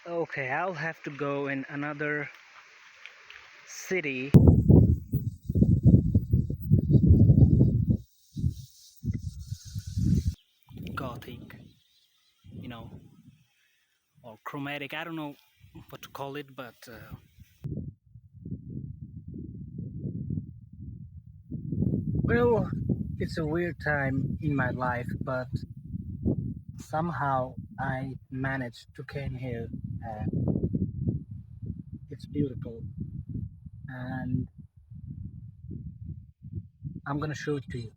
Okay, I'll have to go in another city. Gothic, you know, or chromatic. I don't know what to call it, but well, it's a weird time in my life, but somehow I managed to came here, and it's beautiful. And I'm gonna show it to you.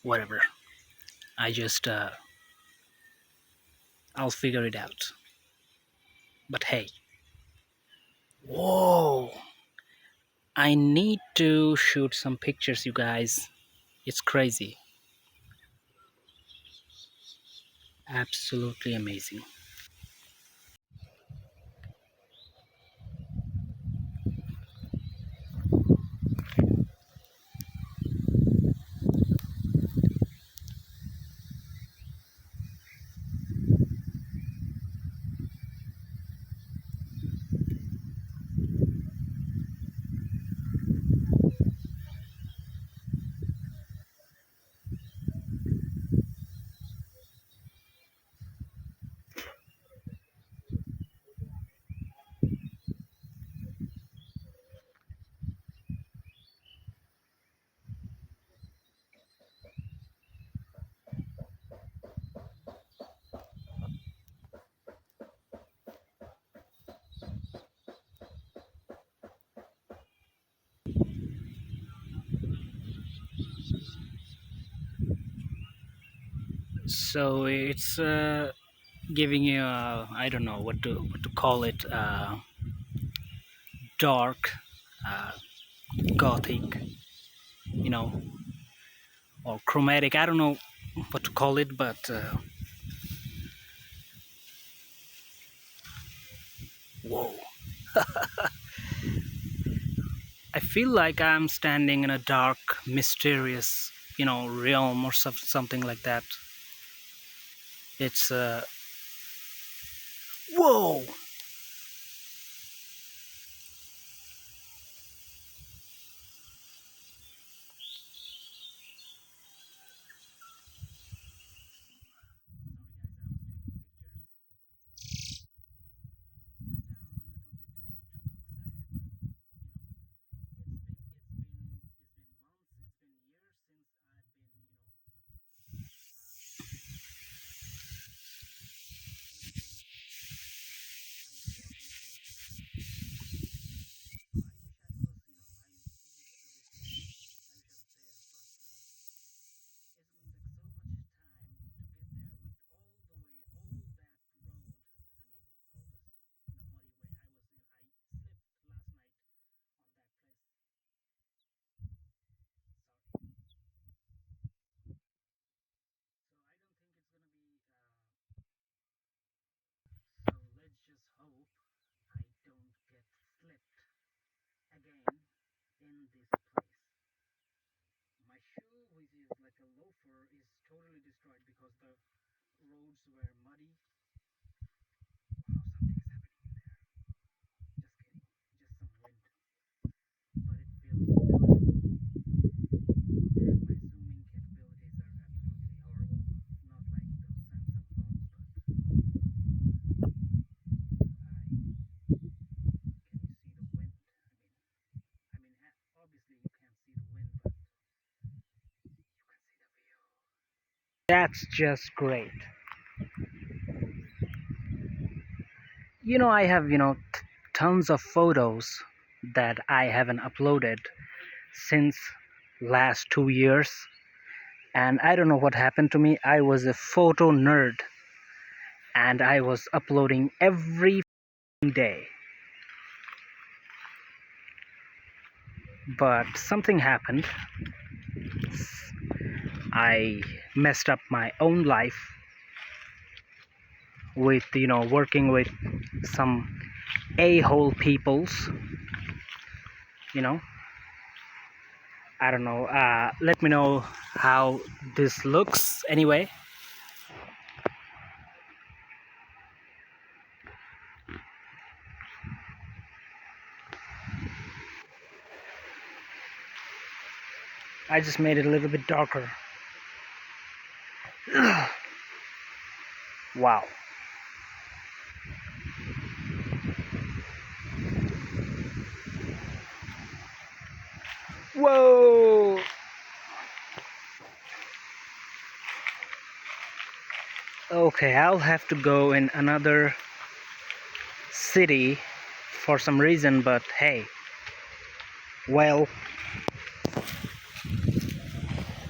Whatever. I just I'll figure it out. But hey, whoa! I need to shoot some pictures, you guys. It's crazy. Absolutely amazing. So it's giving you I don't know what to call it, dark, uh, gothic, you know, or chromatic. I don't know what to call it, but whoa! I feel like I'm standing in a dark, mysterious, realm or something like that. It's whoa! So let's just hope I don't get slipped again in this place. My shoe, which is like a loafer, is totally destroyed because the roads were muddy. Wow, something is happening in there. Just kidding. Just some wind. But it feels beautiful. And my zooming capabilities are absolutely horrible. Not like those Samsung phones, but can you see the wind? Obviously you can't see the wind, but you can see the view. That's just great. I have, tons of photos that I haven't uploaded since last 2 years. And I don't know what happened to me. I was a photo nerd and I was uploading every day. But something happened. I messed up my own life with, working with some a-hole peoples, you know. I don't know. Let me know how this looks anyway. I just made it a little bit darker. Wow. Whoa! Okay, I'll have to go in another city for some reason, but hey, well,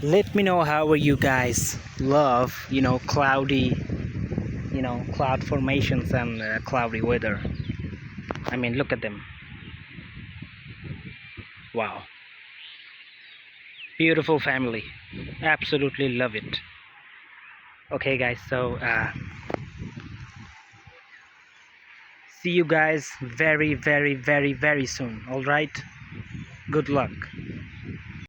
let me know how you guys love, cloudy, cloud formations and cloudy weather. I mean, look at them. Wow. Beautiful family. Absolutely love it. Okay, guys, so see you guys very, very, very, very soon. All right? Good luck.